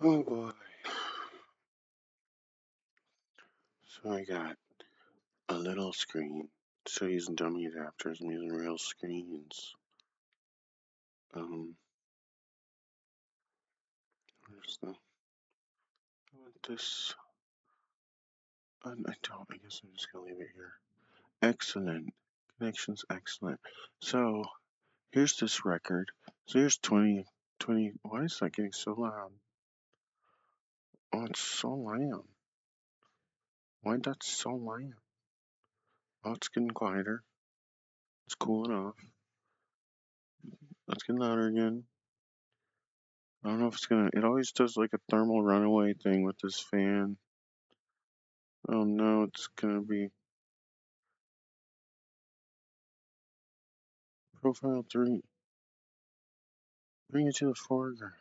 Oh boy. So I got a little screen. So using dummy adapters, I'm using real screens. Where's the I want this I don't, I guess I'm just gonna leave it here. Excellent. Connection's excellent. So here's this record. So here's 20. Why is that getting so loud? Oh, it's so loud. Why that's so loud? Oh, it's getting quieter. It's cooling off. It's getting louder again. I don't know if it's gonna. It always does like a thermal runaway thing with this fan. Oh no, it's gonna be profile 3. Bring it to the foreground.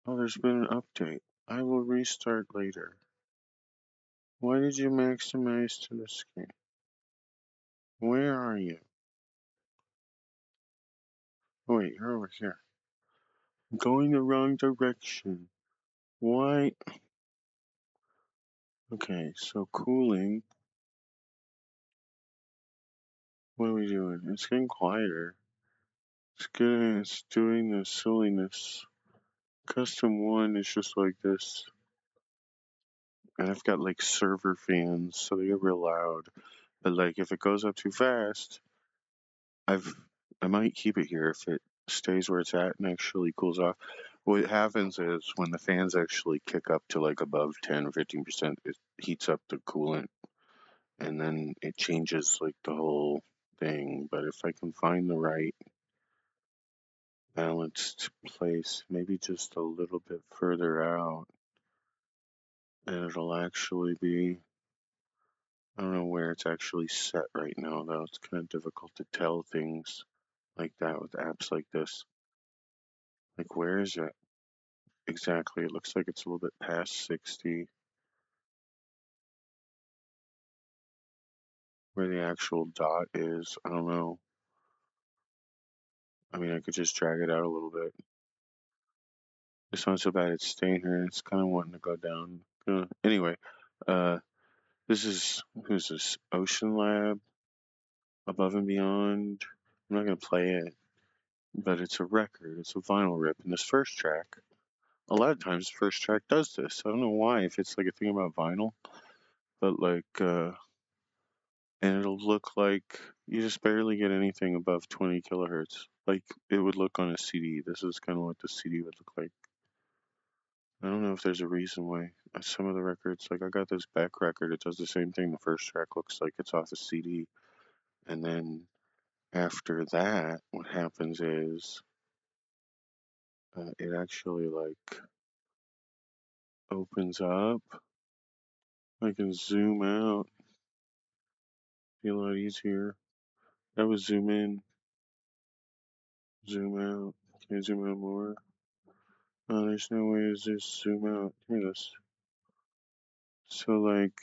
Oh, there's been an update. I will restart later. Why did you maximize to the screen? Where are you? Oh, wait, you're over here. I'm going the wrong direction. Why? Okay, so cooling. What are we doing? It's getting quieter. It's doing this silliness. Custom 1 is just like this. And I've got like server fans, so they get real loud. But like if it goes up too fast, I might keep it here if it stays where it's at and actually cools off. What happens is when the fans actually kick up to like above 10 or 15%, it heats up the coolant and then it changes like the whole thing. But if I can find the right balanced place, maybe just a little bit further out, and it'll actually be. I don't know where it's actually set right now, though. It's kind of difficult to tell things like that with apps like this. Like, where is it exactly? It looks like it's a little bit past 60. Where the actual dot is, I don't know. I mean, I could just drag it out a little bit. It's not so bad it's staying here. It's kind of wanting to go down. Anyway, this is, who's this? Ocean Lab, Above and Beyond. I'm not going to play it, but it's a record. It's a vinyl rip. And this first track, a lot of times the first track does this. I don't know why, if it's like a thing about vinyl, but like, and it'll look like you just barely get anything above 20 kilohertz. Like it would look on a CD. This is kind of what the CD would look like. I don't know if there's a reason why some of the records, like I got this Beck record, it does the same thing. The first track looks like it's off a CD. And then after that, what happens is it actually like opens up. I can zoom out, be a lot easier. That was zoom in, zoom out. Can I zoom out more? Oh, there's no way to just zoom out. Here it is. So like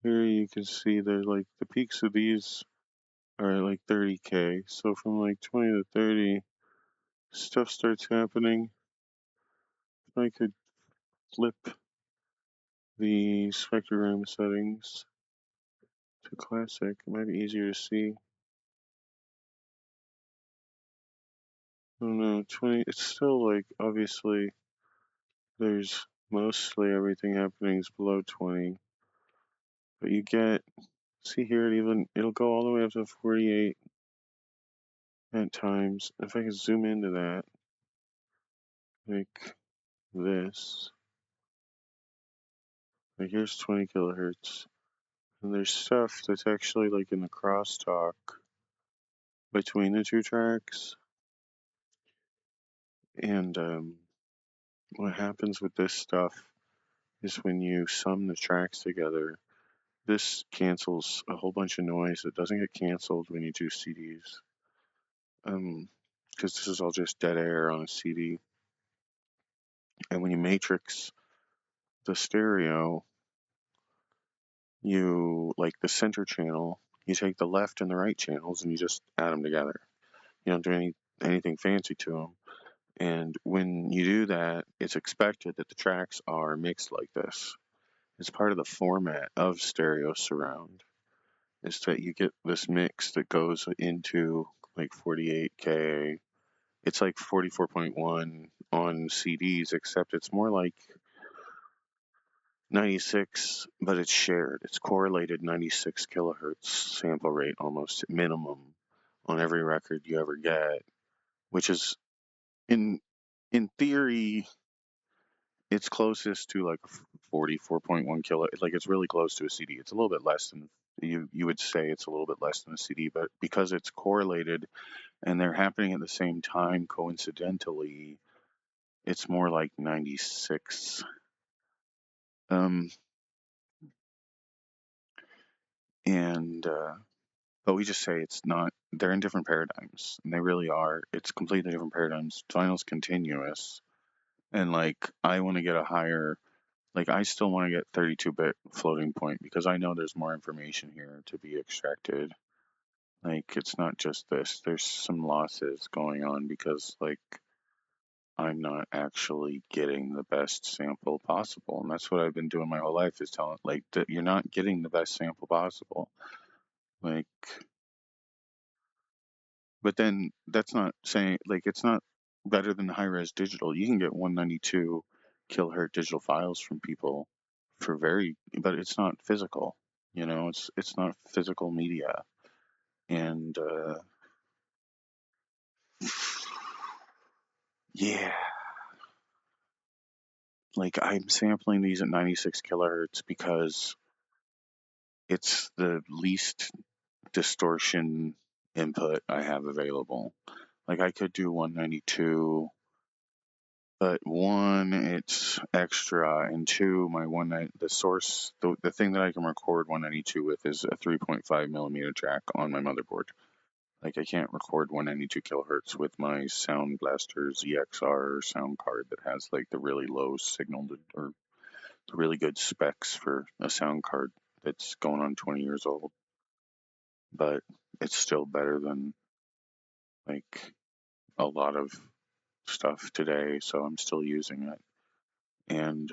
here you can see that like the peaks of these are like 30K. So from like 20 to 30, stuff starts happening. If I could flip the spectrogram settings to classic, it might be easier to see. I don't know, 20, it's still like, obviously, there's mostly everything happening is below 20. But you get, see here, it'll go all the way up to 48 at times. If I can zoom into that, like this, like here's 20 kilohertz. And there's stuff that's actually like in the crosstalk between the two tracks. And what happens with this stuff is when you sum the tracks together, this cancels a whole bunch of noise that doesn't get canceled when you do CDs. Because this is all just dead air on a CD. And when you matrix the stereo, you like the center channel, You take the left and the right channels and you just add them together. You don't do anything fancy to them. And when you do that, it's expected that the tracks are mixed like this. It's part of the format of stereo surround. Is that you get this mix that goes into like 48K. It's like 44.1 on CDs, except it's more like 96, but it's shared. It's correlated 96 kilohertz sample rate almost at minimum on every record you ever get, which is in theory it's closest to like 44.1 kilo. Like it's really close to a CD. It's a little bit less than you would say it's a little bit less than a CD, but because it's correlated and they're happening at the same time coincidentally, it's more like 96. And but we just say it's not. They're in different paradigms, and they really are. It's completely different paradigms. Vinyl's continuous, and like I want to get a higher. Like I still want to get 32-bit floating point because I know there's more information here to be extracted. Like it's not just this. There's some losses going on because like I'm not actually getting the best sample possible, and that's what I've been doing my whole life is telling like that you're not getting the best sample possible. Like, but then that's not saying like it's not better than high res digital. You can get 192 kilohertz digital files from people for but it's not physical. You know, it's not physical media, and yeah, like I'm sampling these at 96 kilohertz because it's the least distortion input I have available. Like I could do 192, but one, it's extra, and two, the source, the thing that I can record 192 with is a 3.5 millimeter jack on my motherboard. Like I can't record 192 kilohertz with my Sound Blaster ZXR sound card that has like the really low signal or the really good specs for a sound card that's going on 20 years old. But it's still better than like a lot of stuff today, so I'm still using it. And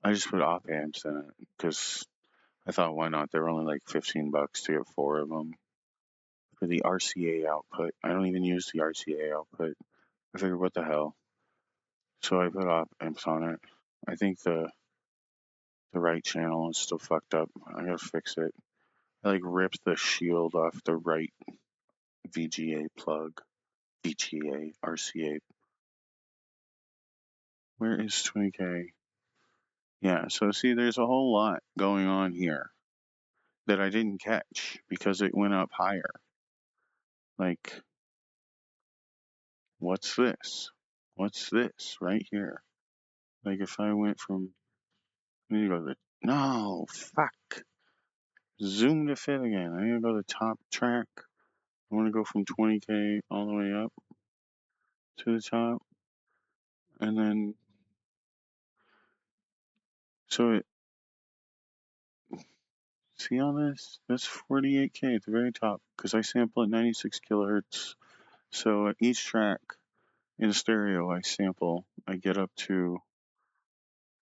I just put op amps in it because I thought, why not? They're only like $15 to get 4 of them. For the RCA output, I don't even use the RCA output. I figured, what the hell? So I put op amps on it. I think the right channel is still fucked up. I gotta fix it. I like ripped the shield off the right VGA plug. VGA, RCA. Where is 20K? Yeah, so see, there's a whole lot going on here that I didn't catch because it went up higher. Like, what's this? What's this right here? Like, if I went from, I need to go to the, no, fuck. Zoom to fit again. I need to go to the top track. I want to go from 20K all the way up to the top. And then, so it, see all this? That's 48K at the very top because I sample at 96 kilohertz. So at each track in stereo, I get up to,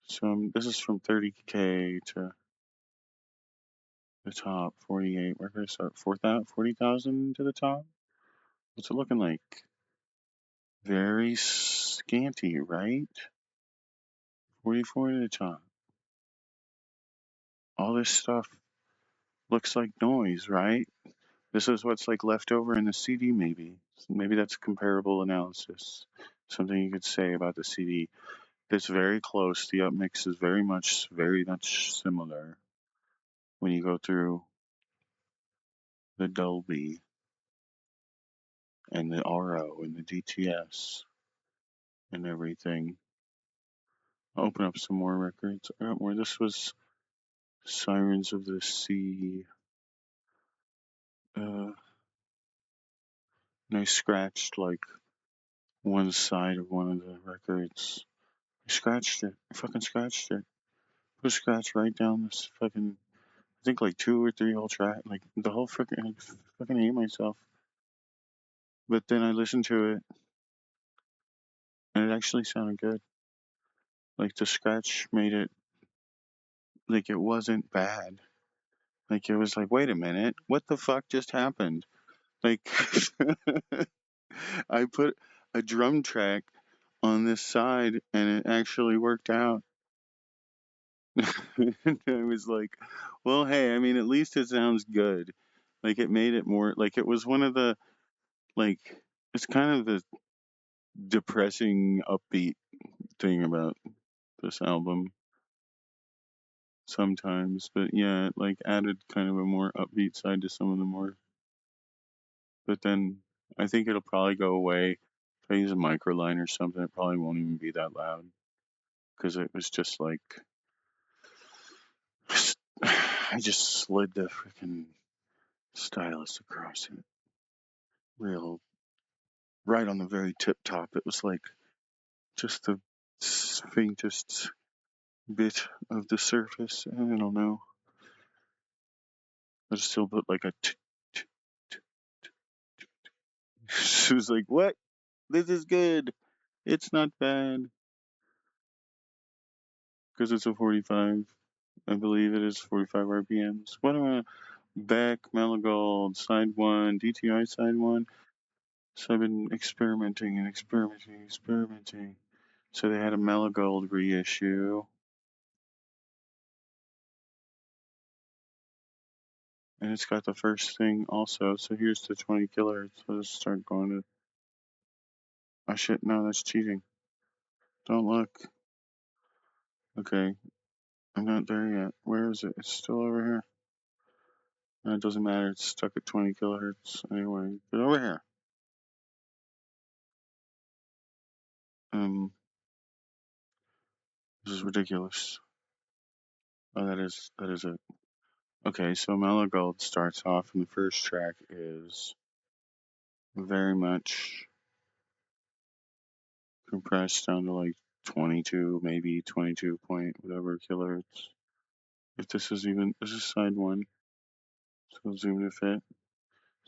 so this is from 30K to the top, 48. Where could I start? 40,000 to the top? What's it looking like? Very scanty, right? 44 to the top. All this stuff looks like noise, right? This is what's like left over in the CD, maybe. Maybe that's a comparable analysis. Something you could say about the CD. It's very close. The upmix is very much similar when you go through the Dolby and the RO and the DTS and everything. I'll open up some more records. I got more. This was Sirens of the Sea. And I scratched like one side of one of the records. I scratched it. I fucking scratched it. was scratched right down this fucking, I think like 2 or 3 whole track, like the whole freaking, I fucking hate myself. But then I listened to it, and it actually sounded good. Like the scratch made it, like it wasn't bad. Like it was like, wait a minute, what the fuck just happened? Like I put a drum track on this side, and it actually worked out. And I was like, well, hey, I mean, at least it sounds good. Like it made it more, like it was one of the, like, it's kind of the depressing, upbeat thing about this album sometimes. But yeah, it like added kind of a more upbeat side to some of the more, but then I think it'll probably go away. If I use a microline or something, it probably won't even be that loud because it was just like, I just slid the freaking stylus across it real right on the very tip top. It was like just the faintest bit of the surface. I don't know. I still put like a she was like, what? This is good. It's not bad. Because it's a 45. I believe it is 45 RPMs. What am I? Beck, Malagold, side 1, DTI side 1. So I've been experimenting and experimenting. So they had a Malagold reissue. And it's got the first thing also. So here's the 20 kilohertz. Let's start going to. Oh shit, no, that's cheating. Don't look. Okay, I'm not there yet. Where is it? It's still over here. No, it doesn't matter. It's stuck at 20 kilohertz. Anyway, get over here. This is ridiculous. Oh, that is it. Okay, so Mellow Gold starts off, and the first track is very much compressed down to like 22, maybe 22 point whatever kilohertz. If this is even, this is side 1, so zoom to fit.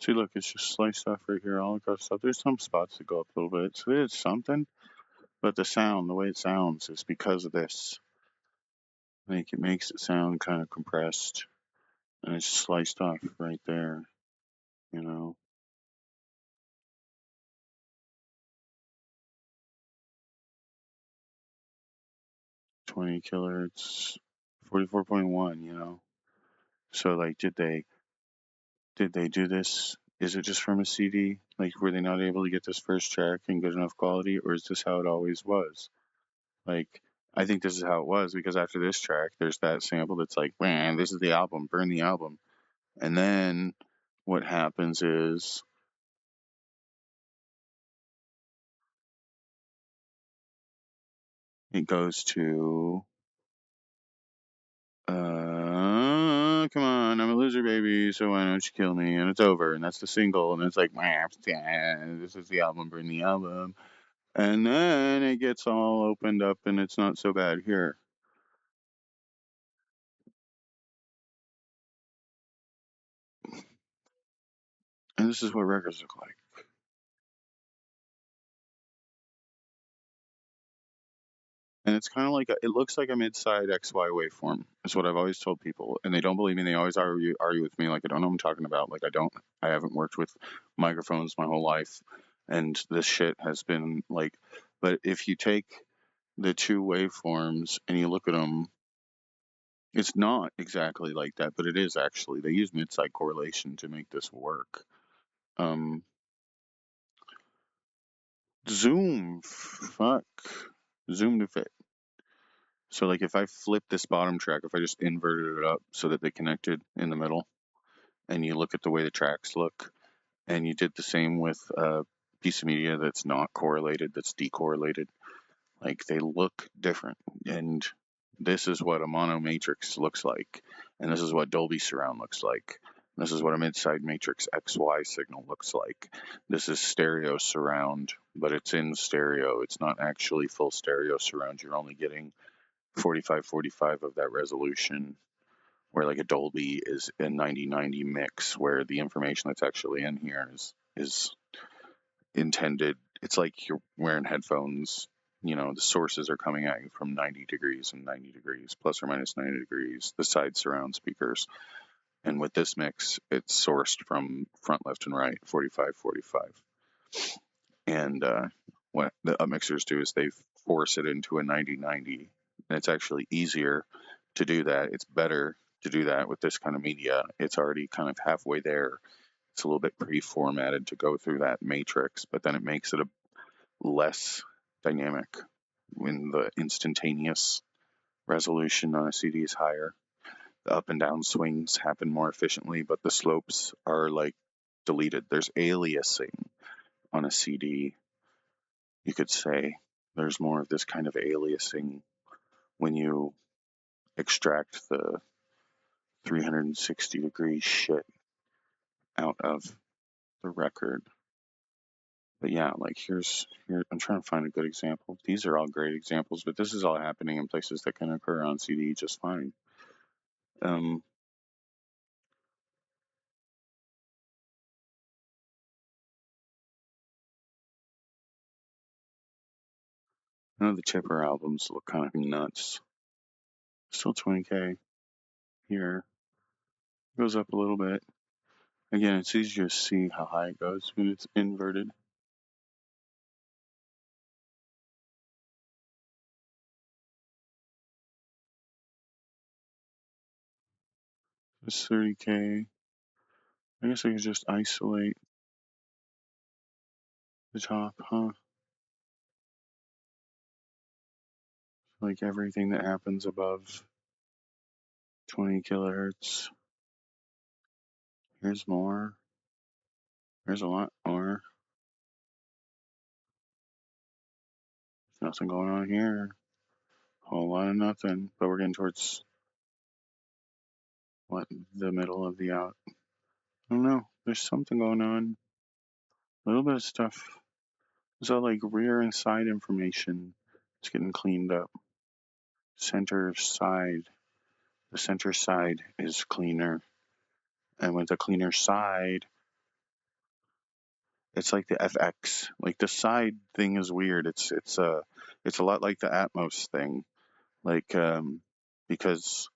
See, look, it's just sliced off right here all across stuff. There's some spots that go up a little bit, so it's something. But the sound, the way it sounds, is because of this. Like, it makes it sound kind of compressed, and it's sliced off right there, you know. 20 kilohertz, 44.1, you know. So like, did they do this? Is it just from a CD? Like, were they not able to get this first track in good enough quality, or is this how it always was? Like, I think this is how it was because after this track, there's that sample that's like, man, this is the album, burn the album. And then what happens is it goes to, come on, I'm a loser, baby, so why don't you kill me? And it's over, and that's the single, and it's like, this is the album, burn the album. And then it gets all opened up, and it's not so bad here. And this is what records look like. And it's kind of like it looks like a mid-side XY waveform. Is what I've always told people, and they don't believe me. They always argue with me, like I don't know what I'm talking about. Like I haven't worked with microphones my whole life, and this shit has been like. But if you take the two waveforms and you look at them, it's not exactly like that, but it is actually. They use mid-side correlation to make this work. Um, Zoom, fuck, zoom to fit. So like if I flip this bottom track, if I just inverted it up so that they connected in the middle, and you look at the way the tracks look, and you did the same with a piece of media that's not correlated, that's decorrelated, like they look different. And this is what a mono matrix looks like, and this is what Dolby Surround looks like. This is what a mid-side matrix XY signal looks like. This is stereo surround, but it's in stereo. It's not actually full stereo surround. You're only getting 4545 of that resolution, where like a Dolby is a 9090 mix, where the information that's actually in here is intended. It's like you're wearing headphones. The sources are coming at you from 90 degrees and 90 degrees, plus or minus 90 degrees, the side surround speakers. And with this mix, it's sourced from front, left, and right, 45-45. And what the upmixers do is they force it into a 90-90. And it's actually easier to do that. It's better to do that with this kind of media. It's already kind of halfway there. It's a little bit pre-formatted to go through that matrix, but then it makes it a less dynamic when the instantaneous resolution on a CD is higher. The up and down swings happen more efficiently, but the slopes are like deleted. There's aliasing on a CD, you could say. There's more of this kind of aliasing when you extract the 360-degree shit out of the record. But yeah, like here, I'm trying to find a good example. These are all great examples, but this is all happening in places that can occur on CD just fine. None of the Chipper albums look kind of nuts. Still 20K here. Goes up a little bit. Again, it's easier to see how high it goes when it's inverted. It's 30K. I guess I could just isolate the top, huh? Like everything that happens above 20 kilohertz. Here's more. There's a lot more. There's nothing going on here. Whole lot of nothing. But we're getting towards the middle of the out. I don't know. There's something going on. A little bit of stuff. There's all like rear and side information. It's getting cleaned up. Center side. The center side is cleaner. And with the cleaner side, it's like the FX. Like the side thing is weird. It's a lot like the Atmos thing. Like because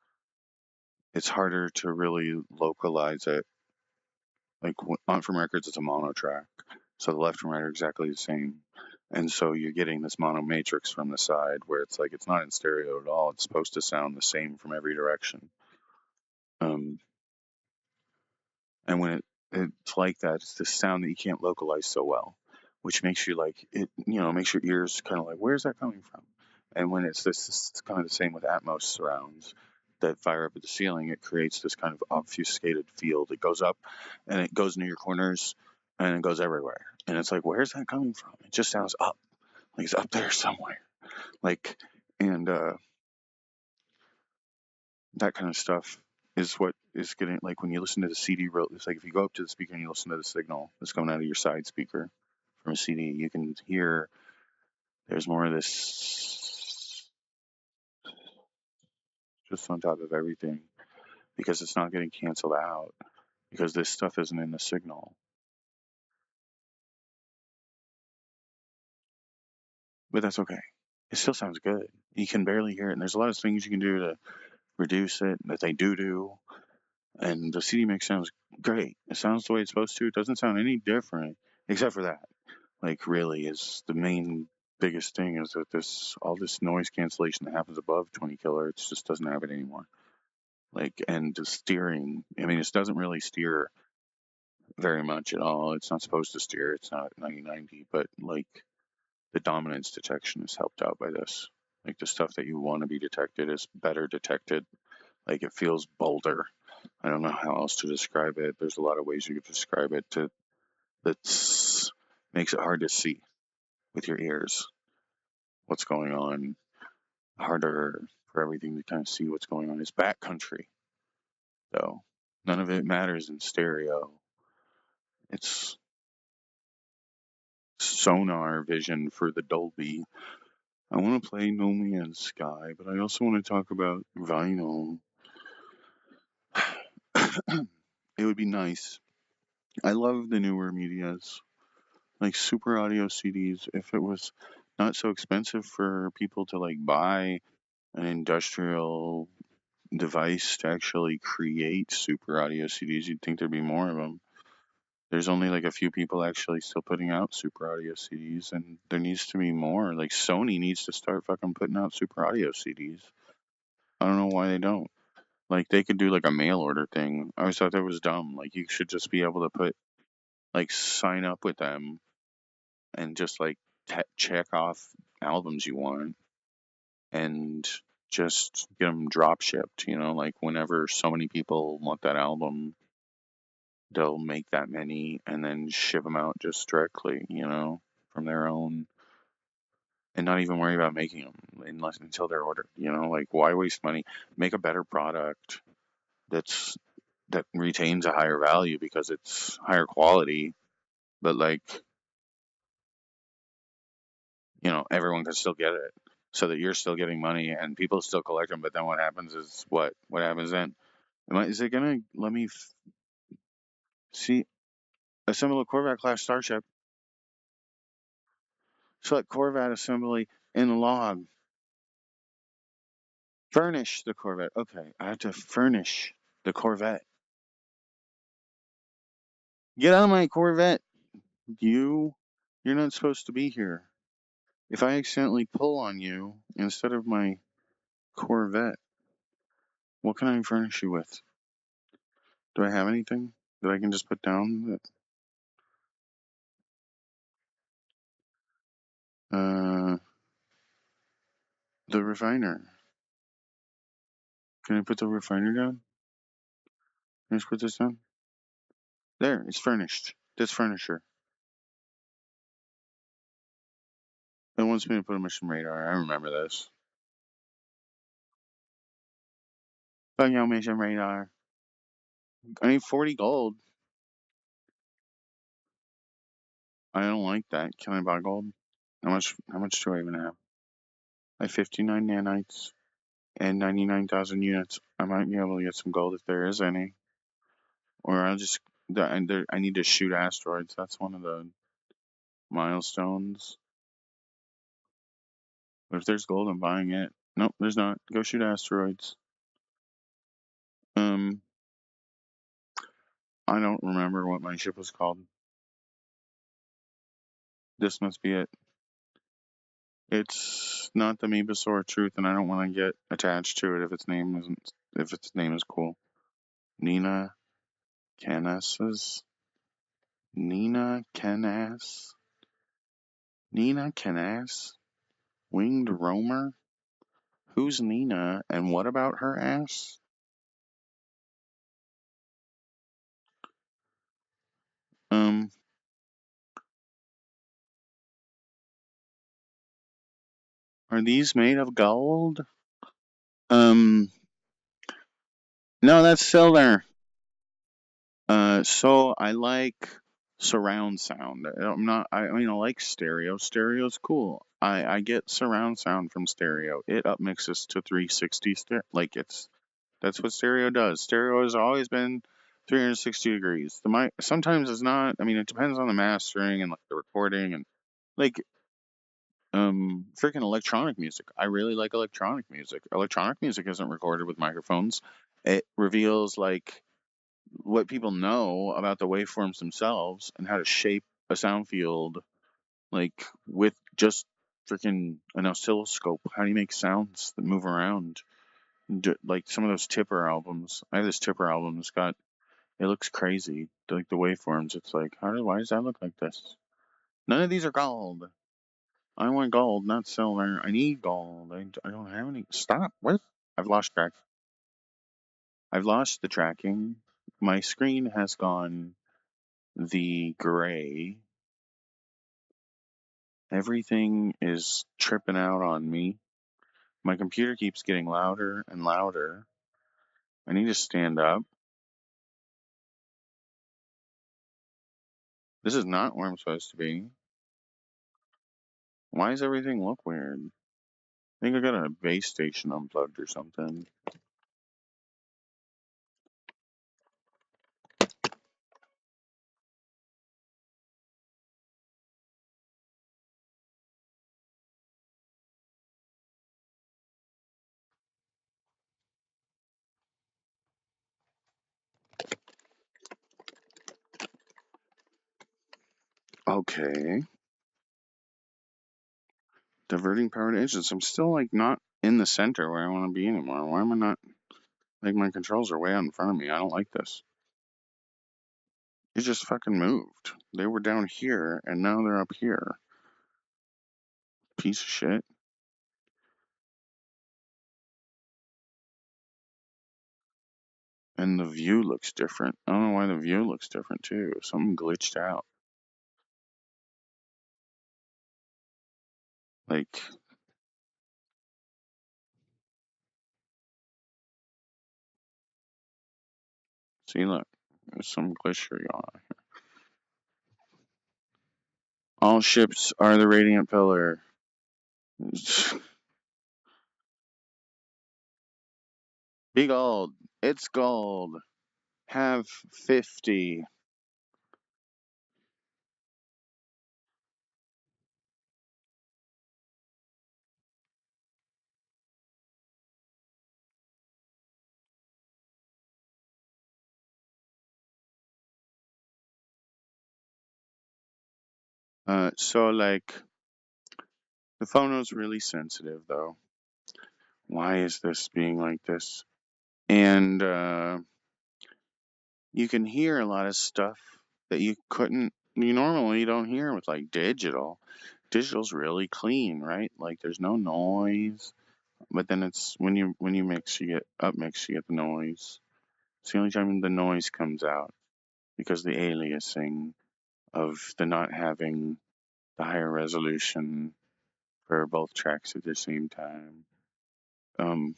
it's harder to really localize it. Like on from records, it's a mono track, so the left and right are exactly the same, and so you're getting this mono matrix from the side where it's like it's not in stereo at all. It's supposed to sound the same from every direction. And when it's like that, it's this sound that you can't localize so well, which makes you like it. Makes your ears kind of like, where's that coming from? And when it's kind of the same with Atmos surrounds that fire up at the ceiling, it creates this kind of obfuscated field. It goes up and it goes into your corners and it goes everywhere. And it's like, where's that coming from? It just sounds up, like it's up there somewhere. Like, and that kind of stuff is what is getting, like when you listen to the CD, it's like if you go up to the speaker and you listen to the signal that's coming out of your side speaker from a CD, you can hear there's more of this just on top of everything because it's not getting canceled out because this stuff isn't in the signal. But that's okay. It still sounds good. You can barely hear it, and there's a lot of things you can do to reduce it that they do. And the CD mix sounds great. It sounds the way it's supposed to. It doesn't sound any different, except for that. Like, really, is the main biggest thing is that all this noise cancellation that happens above 20 kilohertz just doesn't happen anymore. Like, and the steering, I mean, it doesn't really steer very much at all. It's not supposed to steer. It's not 90-90, but like the dominance detection is helped out by this. Like the stuff that you want to be detected is better detected. Like it feels bolder. I don't know how else to describe it. There's a lot of ways you could describe it that makes it hard to see with your ears what's going on. Harder for everything to kind of see what's going on. It's backcountry, though. None of it matters in stereo. It's sonar vision for the Dolby, I want to play No Man's Sky, but I also want to talk about vinyl. It would be nice. I love the newer medias, like Super Audio CDs. If it was not so expensive for people to like buy an industrial device to actually create Super Audio CDs, you'd think there'd be more of them. There's only like a few people actually still putting out Super Audio CDs, and there needs to be more. Like Sony needs to start fucking putting out Super Audio CDs. I don't know why they don't. Like they could do like a mail order thing. I always thought that was dumb. Like you should just be able to put like sign up with them and just like check off albums you want and just get them drop shipped. You know, like whenever so many people want that album, they'll make that many and then ship them out just directly. You know, from their own, and not even worry about making them until they're ordered. You know, like why waste money? Make a better product that's that retains a higher value because it's higher quality, but like, you know, everyone can still get it so that you're still getting money and people still collect them. But then what happens is what happens then? Is it going to let me see assemble a Corvette class starship? Select Corvette assembly in the log. Furnish the Corvette. Okay, I have to furnish the Corvette. Get out of my Corvette. You're not supposed to be here. If I accidentally pull on you instead of my Corvette, what can I furnish you with? Do I have anything that I can just put down? Uh, the refiner. Can I put the refiner down? Can I just put this down? There, it's furnished. That's furniture. It wants me to put a mission radar. I remember this. Fuck your mission radar. I need 40 gold. I don't like that. Can I buy gold? How much do I even have? I have 59 nanites and 99,000 units. I might be able to get some gold if there is any. Or I'll just I need to shoot asteroids. That's one of the milestones. But if there's gold, I'm buying it. Nope, there's not. Go shoot asteroids. Um, I don't remember what my ship was called. This must be it. It's not the Mebasaur Truth, and I don't want to get attached to it if its name is cool. Nina Canas. Nina Canas. Nina Canas. Winged Roamer. Who's Nina, and what about her ass? Um, are these made of gold? Um, no, that's silver. So I like surround sound. I'm not. I mean, I like stereo. Stereo's cool. I get surround sound from stereo. It upmixes to 360 like that's what stereo does. Stereo has always been 360 degrees. The mic sometimes it's not. I mean, it depends on the mastering and like the recording and like freaking electronic music. I really like electronic music. Electronic music isn't recorded with microphones. It reveals like what people know about the waveforms themselves and how to shape a sound field, like with just freaking an oscilloscope. How do you make sounds that move around? Like some of those Tipper albums. I have this Tipper album. It looks crazy. Like the waveforms. It's like, why does that look like this? None of these are gold. I want gold, not silver. I need gold. I don't have any. Stop. What? I've lost track. I've lost the tracking. My screen has gone the gray. Everything is tripping out on me. My computer keeps getting louder and louder. I need to stand up. This is not where I'm supposed to be. Why does everything look weird? I think I got a base station unplugged or something. Okay. Diverting power to engines. I'm still like not in the center where I want to be anymore. Why am I not? Like my controls are way out in front of me. I don't like this. It just fucking moved. They were down here and now they're up here. Piece of shit. And the view looks different. I don't know why the view looks different too. Something glitched out. Like, see, look, there's some glitchery on. All ships are the Radiant Pillar. Be gold. It's gold. Have 50. So like, the phono's really sensitive though. Why is this being like this? And you can hear a lot of stuff that you normally don't hear with like digital. Digital's really clean, right? Like there's no noise. But then it's when you mix, you get you get the noise. It's the only time the noise comes out because the aliasing of the not having the higher resolution for both tracks at the same time. Um,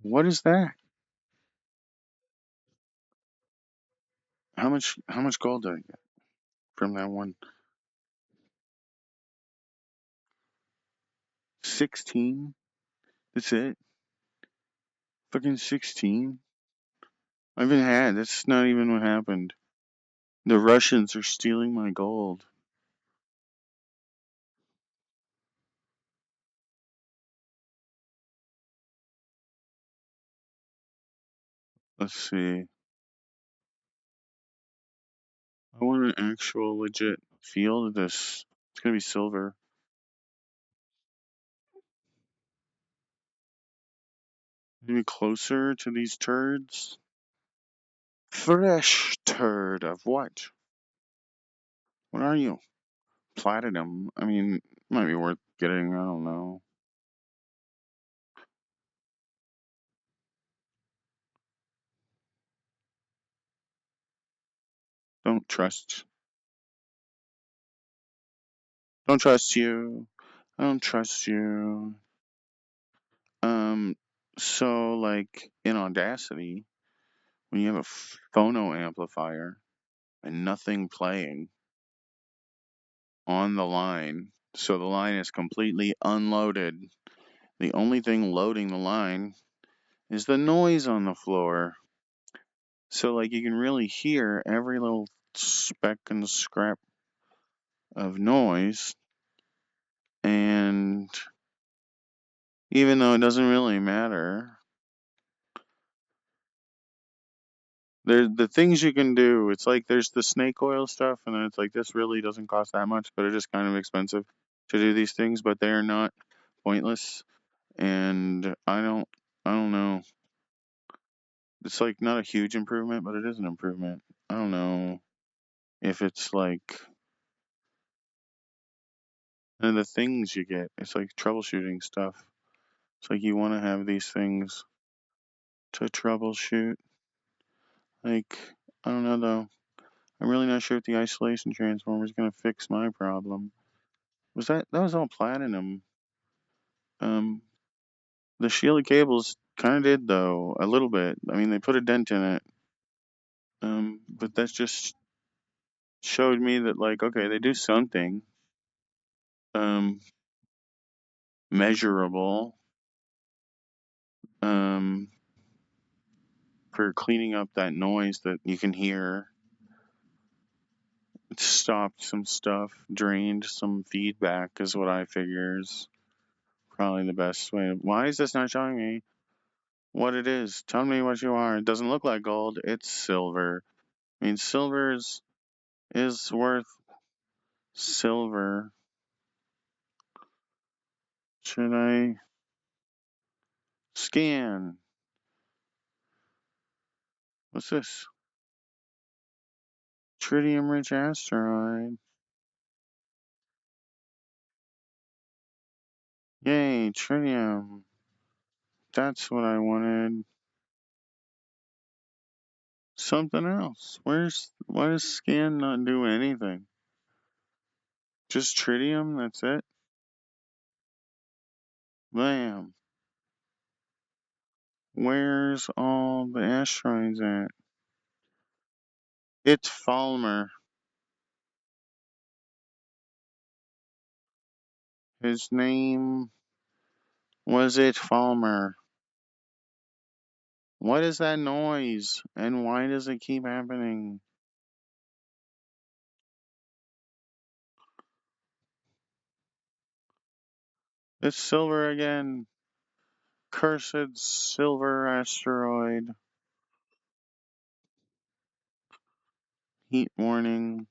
what is that? How much gold did I get from that one? 16? That's it? Fucking 16? I haven't had. That's not even what happened. The Russians are stealing my gold. Let's see. I want an actual legit feel of this. It's gonna be silver. Maybe closer to these turds. Fresh turd of what? What are you? Platinum. I mean, might be worth getting. I don't know. Don't trust. Don't trust you. I don't trust you. Um. So, like in Audacity, when you have a phono amplifier and nothing playing on the line, so the line is completely unloaded. The only thing loading the line is the noise on the floor. So like you can really hear every little speck and scrap of noise, and even though it doesn't really matter, there's the things you can do. It's like there's the snake oil stuff, and then it's like this really doesn't cost that much, but it is kind of expensive to do these things, but they are not pointless. And I don't know. It's like not a huge improvement, but it is an improvement. I don't know if it's like and the things you get. It's like troubleshooting stuff. It's like you want to have these things to troubleshoot. Like I don't know though. I'm really not sure if the isolation transformer is gonna fix my problem. That was all platinum? Um, the shielded cables kind of did though a little bit. I mean, they put a dent in it. But that's just showed me that, like, okay, they do something measurable for cleaning up that noise that you can hear. It stopped some stuff, drained some feedback is what I figure is probably the best way. Why is this not showing me what it is? Tell me what you are. It doesn't look like gold. It's silver. I mean, silver is worth silver. Should I scan? What's this? Tritium rich asteroid. Yay, tritium. That's what I wanted. Something else. Why does scan not do anything? Just tritium, that's it? Bam. Where's all the asteroids at? It's Falmer. His name was it Falmer. What is that noise? And why does it keep happening? It's silver again. Cursed silver asteroid. Heat warning.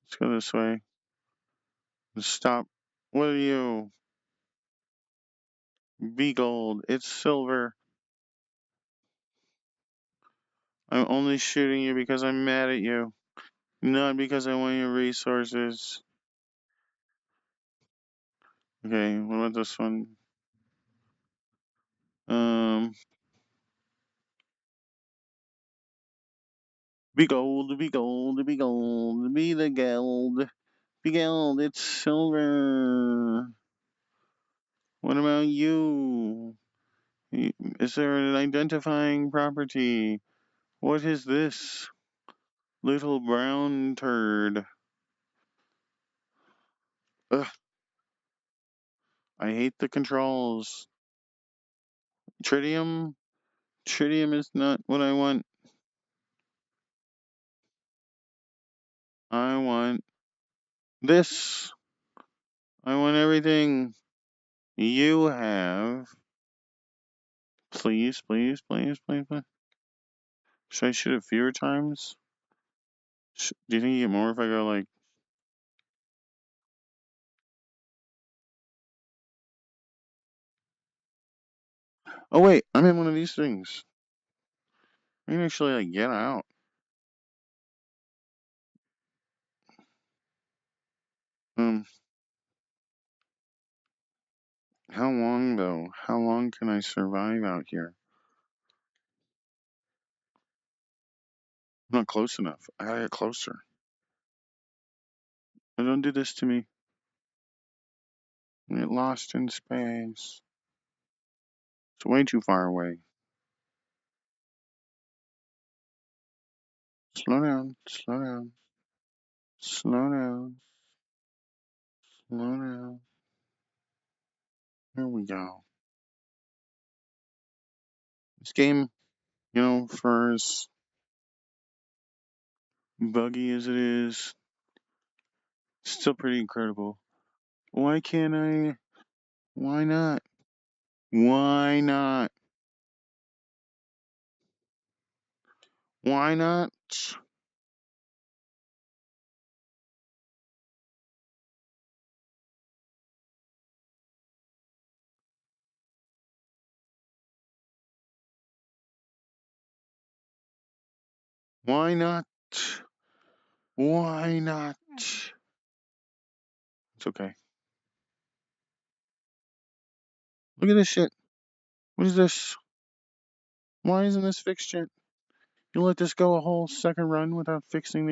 Let's go this way. Stop. What are you? Be gold. It's silver. I'm only shooting you because I'm mad at you. Not because I want your resources. Okay, what about this one? Be gold, be gold, be gold, be the gold. Be gold, it's silver. What about you? Is there an identifying property? What is this? Little brown turd. Ugh, I hate the controls. Tritium? Tritium is not what I want. I want this. I want everything you have. Please, please, please, please, please. Should I shoot it fewer times? Do you think you get more if I go like... Oh wait, I'm in one of these things. I can actually like get out. How long though? How long can I survive out here? I'm not close enough. I gotta get closer. Don't do this to me. I get lost in space. It's way too far away. Slow down, slow down, slow down, slow down. Here we go. This game, for as buggy as it is, still pretty incredible. Why can't I? Why not? Why not? Why not? Why not? Why not? It's okay. Look at this shit. What is this? Why isn't this fixed yet? You let this go a whole second run without fixing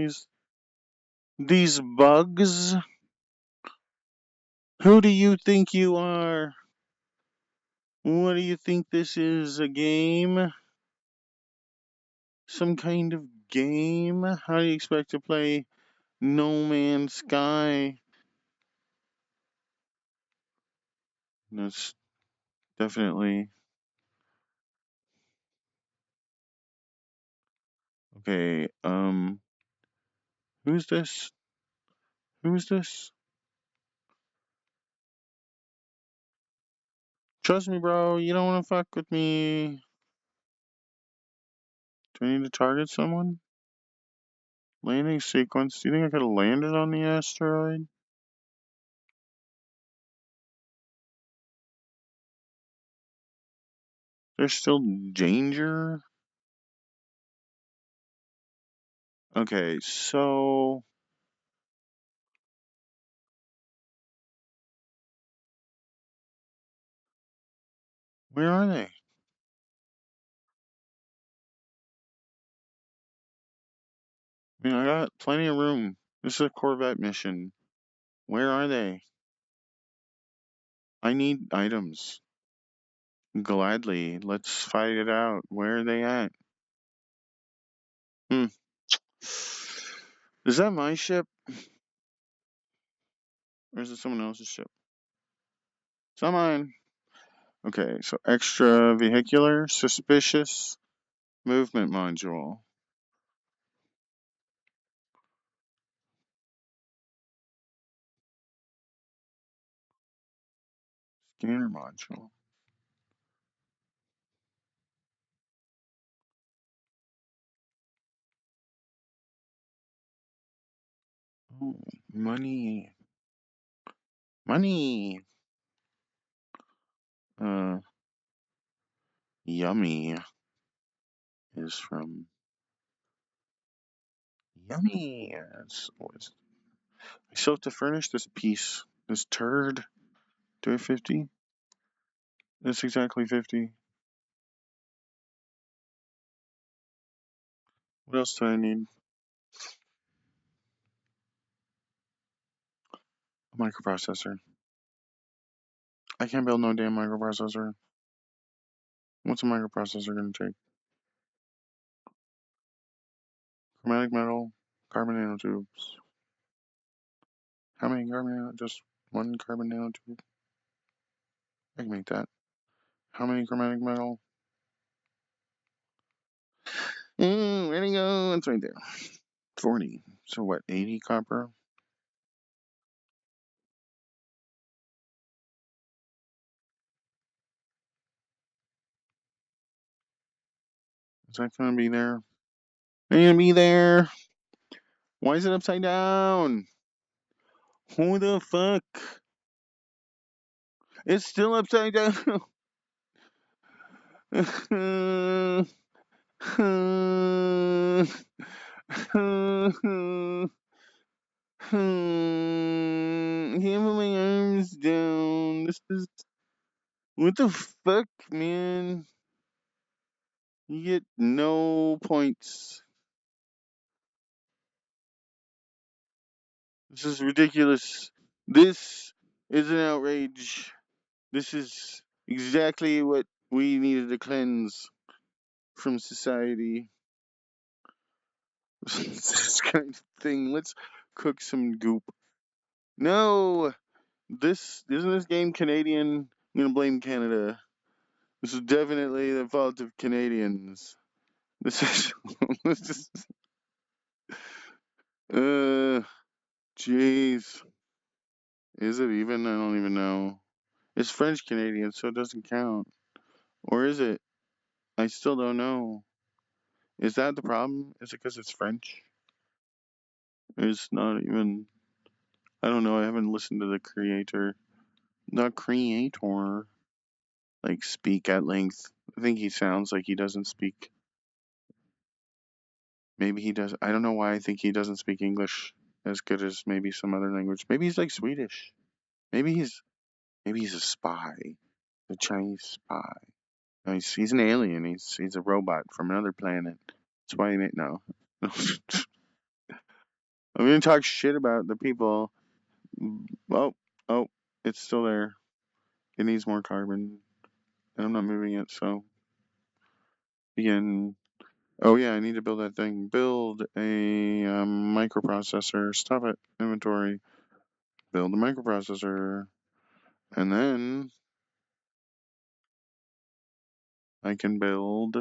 these bugs? Who do you think you are? What do you think this is? A game? Some kind of game. How do you expect to play No Man's Sky? That's definitely okay. Who's this? Who's this? Trust me, bro. You don't want to fuck with me. Do I need to target someone? Landing sequence. Do you think I could have landed on the asteroid? There's still danger? Okay, so where are they? I mean, I got plenty of room. This is a Corvette mission. Where are they? I need items. Gladly. Let's fight it out. Where are they at? Hmm. Is that my ship? Or is it someone else's ship? It's not mine. Okay, so extra vehicular, suspicious, movement module. Scanner module. Oh, money. Money. Uh, yummy is from yummy. I still have to furnish this piece. This turd. Do I have 50? That's exactly 50. What else do I need? A microprocessor. I can't build no damn microprocessor. What's a microprocessor gonna take? Chromatic metal, carbon nanotubes. How many carbon nanotubes? Just one carbon nanotube? I can make that. How many chromatic metal? Where'd it go? It's right there. 40. So what, 80 copper? Is that gonna be there? Ain't gonna be there. Why is it upside down? Who the fuck? It's still upside down. Can't put my arms down. This is what the fuck, man. You get no points. This is ridiculous. This is an outrage. This is exactly what we needed to cleanse from society. This kind of thing. Let's cook some goop. No, this isn't this game Canadian. I'm gonna blame Canada. This is definitely the fault of Canadians. This is this is jeez. Is it even? I don't even know. It's French Canadian, so it doesn't count. Or is it? I still don't know. Is that the problem? Is it because it's French? It's not even. I don't know. I haven't listened to the creator. The creator, like, speak at length. I think he sounds like he doesn't speak. Maybe he does. I don't know why I think he doesn't speak English as good as maybe some other language. Maybe he's like Swedish. Maybe he's a spy, a Chinese spy. No, he's an alien. He's a robot from another planet. That's why he made no. I'm gonna talk shit about the people. Oh, oh, it's still there. It needs more carbon, and I'm not moving it. So again, Oh yeah, I need to build that thing. Build a microprocessor. Stop it. Inventory. Build a microprocessor. And then I can build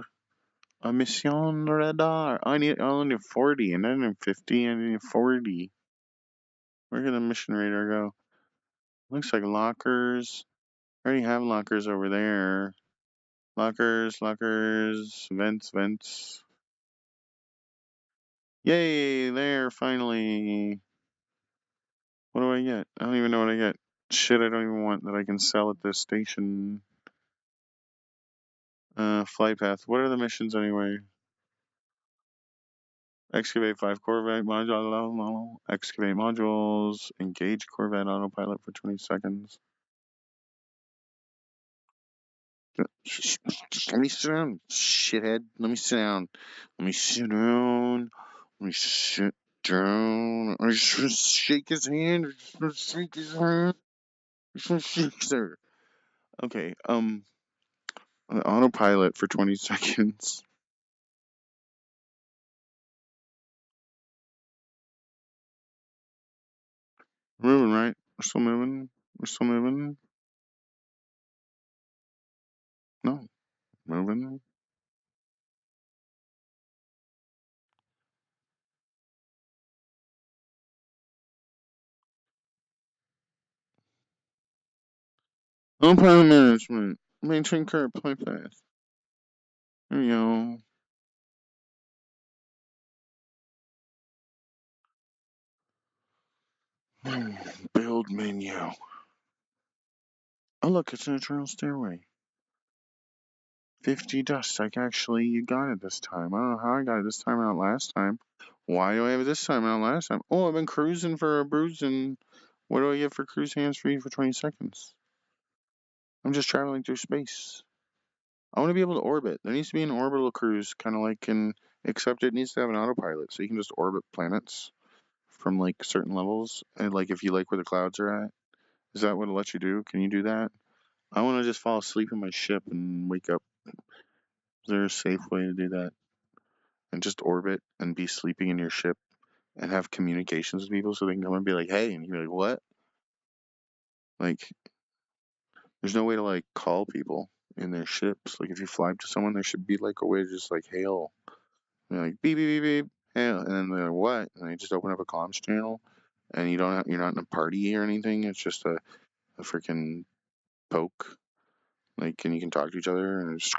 a mission radar. I only need 40, and then in 50, I need 40. Where can the mission radar go? Looks like lockers. I already have lockers over there. Lockers, lockers, vents, vents. Yay, there, finally. What do I get? I don't even know what I get. Shit, I don't even want that I can sell at this station. Flight path. What are the missions anyway? Excavate 5 Corvette modules. Excavate modules. Engage Corvette autopilot for 20 seconds. Just let me sit down, shithead. Let me sit down. Let me sit down. Let me sit down. I just want to shake his hand. I just want to shake his hand. I just want to shake sir. Okay, autopilot for 20 seconds. We're moving, right? We're still moving. We're still moving. No, moving. Autopilot management. Maintain current flight path. There we go. Build menu. Oh look, it's an eternal stairway. 50 dust. Like actually, you got it this time. I don't know how I got it this time, not last time. Why do I have it this time, not last time? Oh, I've been cruising for a bruising. What do I get for cruise hands free for 20 seconds? I'm just traveling through space. I want to be able to orbit. There needs to be an orbital cruise, kind of like in, except it needs to have an autopilot, so you can just orbit planets from like certain levels. And like if you like where the clouds are at, is that what it lets you do? Can you do that? I want to just fall asleep in my ship and wake up. Is there a safe way to do that? And just orbit and be sleeping in your ship and have communications with people so they can come and be like, hey, and you're like, what? Like, there's no way to like call people in their ships. Like, if you fly up to someone, there should be like a way to just like hail. You're like beep beep beep beep, hail, and then they're like, what? And they just open up a comms channel, and you're not in a party or anything. It's just a freaking poke. Like, and you can talk to each other, and just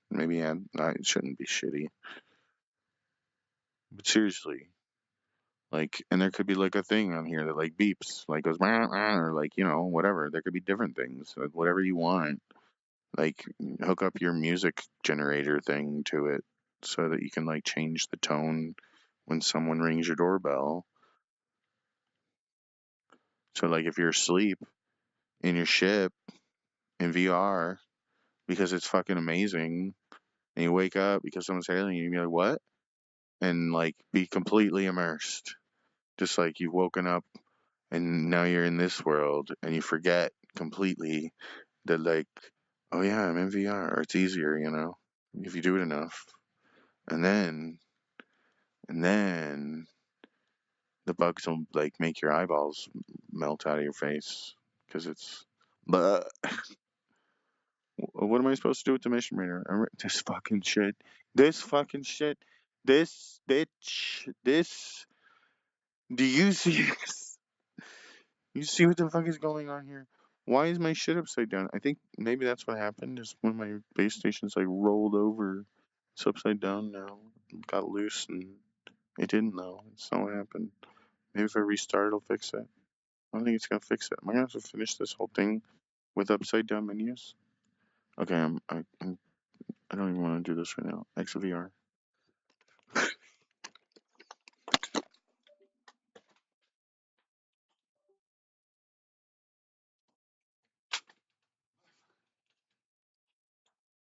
maybe it shouldn't be shitty. But seriously, like, and there could be like a thing on here that like beeps, like goes, or like, you know, whatever. There could be different things, whatever you want. Like, hook up your music generator thing to it so that you can like change the tone when someone rings your doorbell. So, like, if you're asleep in your ship in VR because it's fucking amazing, and you wake up because someone's hailing you, and you're like, what? And like, be completely immersed. Just like you've woken up and now you're in this world and you forget completely that like, oh yeah, I'm in VR, or it's easier, you know, if you do it enough. And then the bugs will like make your eyeballs melt out of your face because it's but what am I supposed to do with the mission reader? This fucking shit. This fucking shit. This bitch. This. Do you see this? You see what the fuck is going on here? Why is my shit upside down? I think maybe that's what happened. Is when my base station's like rolled over. It's upside down now. It got loose and it didn't know. It's not what happened. Maybe if I restart, it'll fix it. I don't think it's gonna fix it. Am I gonna have to finish this whole thing with upside down menus? Okay, I don't even want to do this right now. XVR.